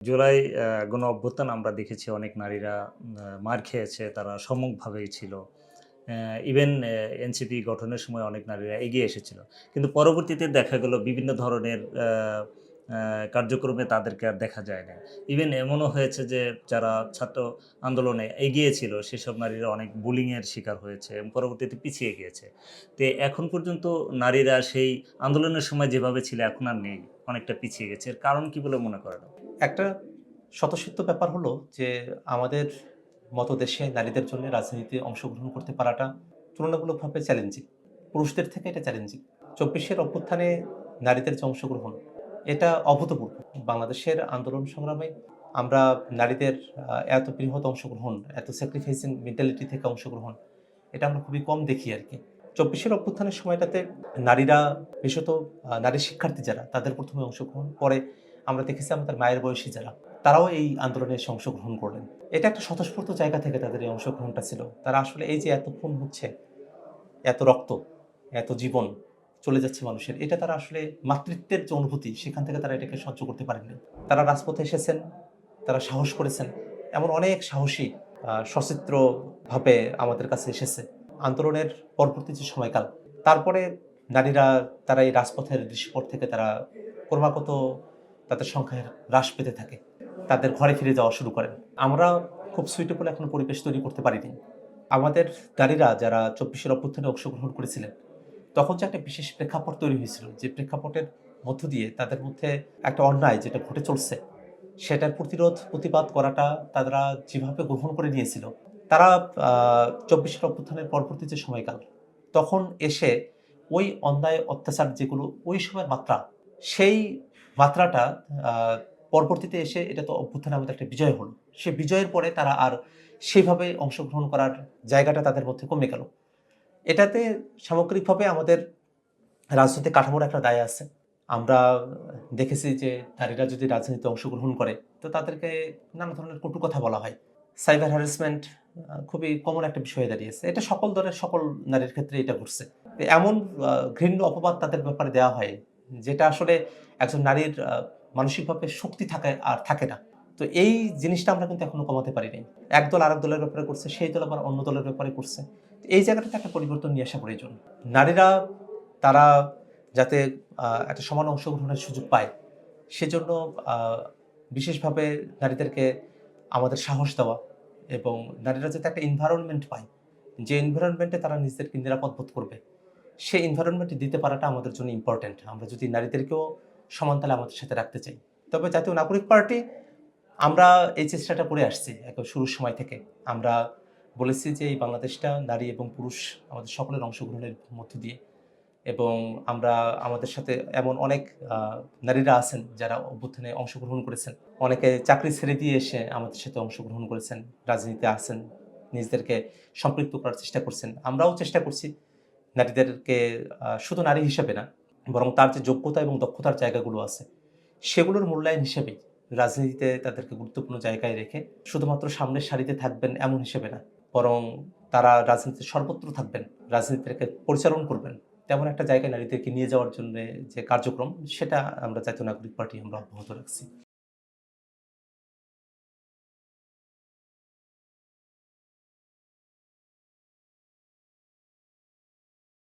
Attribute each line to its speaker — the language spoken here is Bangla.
Speaker 1: জুলাই গণ অভ্যুত্থান আমরা দেখেছি অনেক নারীরা মার খেয়েছে, তারা সম্মুখভাবেই ছিল। ইভেন এনসিপি গঠনের সময় অনেক নারীরা এগিয়ে এসেছিল। কিন্তু পরবর্তীতে দেখা গেল বিভিন্ন ধরনের আ আ কার্যক্রমে তাদেরকে আর দেখা যায় না। ইভেন এমনও হয়েছে যে যারা ছাত্র আন্দোলনে এগিয়ে ছিল সেসব নারীরা অনেক বুলিংয়ের শিকার হয়েছে এবং পরবর্তীতে পিছিয়ে গিয়েছে। তো এখন পর্যন্ত নারীরা সেই আন্দোলনের সময় যেভাবে ছিল এখন আর নেই। অনেকটা পিছিয়ে গেছে। এর কারণ কি বলে মনে করেন?
Speaker 2: একটা স্বতঃসিদ্ধ ব্যাপার হলো যে আমাদের মতো দেশে নারীদের জন্য রাজনীতিতে অংশগ্রহণ করতে পারাটা তুলনামূলকভাবে চ্যালেঞ্জিং। পুরুষদের থেকে এটা চ্যালেঞ্জিং। ২৪শের অভ্যুত্থানে নারীদের যে অংশগ্রহণ, এটা অভূতপূর্ব। বাংলাদেশের আন্দোলন সংগ্রামে আমরা নারীদের এত বৃহৎ অংশগ্রহণ, এত স্যাক্রিফাইসিং মেন্টালিটি থেকে অংশগ্রহণ, এটা আমরা খুবই কম দেখি আরকি। ২৪শের অভ্যুত্থানের সময়টাতে নারীরা বিশেষত নারী শিক্ষার্থী যারা, তাদের ১ম এ অংশগ্রহণ। পরে আমরা দেখেছি আমাদের মায়ের বয়সী যারা, তারাও এই আন্দোলনে এসে অংশগ্রহণ করলেন। এটা একটা স্বতঃস্ফূর্ত জায়গা থেকে তাদের এই অংশগ্রহণটা ছিল। তারা আসলে এই যে এত খুন হচ্ছে, এত রক্ত, এত জীবন চলে যাচ্ছে মানুষের, এটা তারা আসলে মাতৃত্বের যে অনুভূতি, সেখান থেকে তারা এটাকে সহ্য করতে পারেননি। তারা রাজপথে এসেছেন, তারা সাহস করেছেন। এমন অনেক সাহসী সচিত্রভাবে আমাদের কাছে এসেছে। আন্দোলনের পরবর্তী যে সময়কাল, তারপরে নারীরা তারা এই রাজপথের দৃশ্যপট থেকে তারা ক্রমাগত তাদের সংখ্যা হ্রাস পেতে থাকে। তাদের ঘরে ফিরে যাওয়া শুরু করেন। আমরা খুব সুইটেবল এখনো পরিবেশ তৈরি করতে পারিনি। আমাদের নারীরা যারা ২৪শের অভ্যুত্থানে অংশগ্রহণ করেছিলেন, তখন যে একটা বিশেষ প্রেক্ষাপট তৈরি হয়েছিল, যে প্রেক্ষাপটের মধ্য দিয়ে তাদের মধ্যে একটা অন্যায় যেটা ঘটে চলছে, সেটার প্রতিবাদ করাটা তারা যেভাবে গ্রহণ করে নিয়েছিল, তারা ২৪শের অভ্যুত্থানের পরবর্তী যে সময়কাল, তখন এসে ওই অন্যায় অত্যাচার যেগুলো ওই সময়ের মাত্রা, সেই মাত্রাটা আ পরবর্তীতে এসে এটা তো অভ্যুত্থানে আমাদের একটা বিজয় হলো। সেই বিজয়ের পরে তারা আর সেভাবে অংশগ্রহণ করার জায়গাটা তাদের মধ্যে কমে গেল। এটাতে সামগ্রিকভাবে আমাদের রাজনৈতিক কাঠামোর একটা দায় আছে। আমরা দেখেছি যে নারীরা যদি রাজনীতিতে অংশগ্রহণ করে, তো তাদেরকে নানা ধরনের কটু কথা বলা হয়। সাইবার হ্যারাসমেন্ট খুবই কমন একটা বিষয় হয়ে দাঁড়িয়েছে। এটা সকল দলের সকল নারীর ক্ষেত্রে এটা ঘটছে। এমন ঘৃণ্য অপবাদ তাদের ব্যাপারে দেওয়া হয়, যেটা আসলে একজন নারীর মানসিকভাবে শক্তি আর থাকে না। তো এই জিনিসটা আমরা কিন্তু এখনো কমাতে পারি নাই। এক দল আরেক দলের ব্যাপারে করছে, সেই দল আবার অন্য দলের ব্যাপারে করছে। এই জায়গাটাতে একটা পরিবর্তন নিয়ে আসা প্রয়োজন। নারীরা তারা যাতে একটা সমান অংশগ্রহণের সুযোগ পায়, সেজন্য আ বিশেষভাবে নারীদেরকে আমাদের সাহস দেওয়া এবং নারীরা যাতে একটা এনভায়রনমেন্ট পায়, যে এনভায়রনমেন্টে তারা নিজেদেরকে নিরাপদ বোধ করবে, সেই এনভায়রনমেন্ট দিতে পারাটা আমাদের জন্য ইম্পোর্টেন্ট। আমরা যদি নারীদেরকেও সমান তালে আমাদের সাথে রাখতে চাই। তবে জাতীয় নাগরিক পার্টি আমরা এই চেষ্টাটা করে আসছি একদম শুরুর সময় থেকে। আমরা বলেছি যে এই বাংলাদেশটা নারী এবং পুরুষ আমাদের সকলের অংশগ্রহণের মধ্য দিয়ে, এবং আমরা আমাদের সাথে এমন অনেক আ নারীরা আছেন যারা অভ্যুত্থানে অংশগ্রহণ করেছেন। অনেকে চাকরি ছেড়ে দিয়ে এসে আমাদের সাথে অংশগ্রহণ করেছেন, রাজনীতিতে আছেন, নিজেদেরকে সম্পৃক্ত করার চেষ্টা করছেন। আমরাও চেষ্টা করছি নারীদেরকে শুধু নারী হিসেবে না, বরং তার যে যোগ্যতা এবং দক্ষতার জায়গাগুলো আছে, সেগুলোর মূল্যায়ন হিসেবেই রাজনীতিতে তাদেরকে গুরুত্বপূর্ণ জায়গায় রেখে শুধুমাত্র সামনের সারিতে থাকবেন এমন হিসেবে না, বরং তারা রাজনীতির সর্বত্র থাকবেন, রাজনীতিটাকে পরিচালন করবেন। তেমন একটা জায়গায় নারীদেরকে নিয়ে যাওয়ার জন্যে যে কার্যক্রম, সেটা আমরা জাতীয় নাগরিক পার্টি আমরা অব্যাহত রাখছি।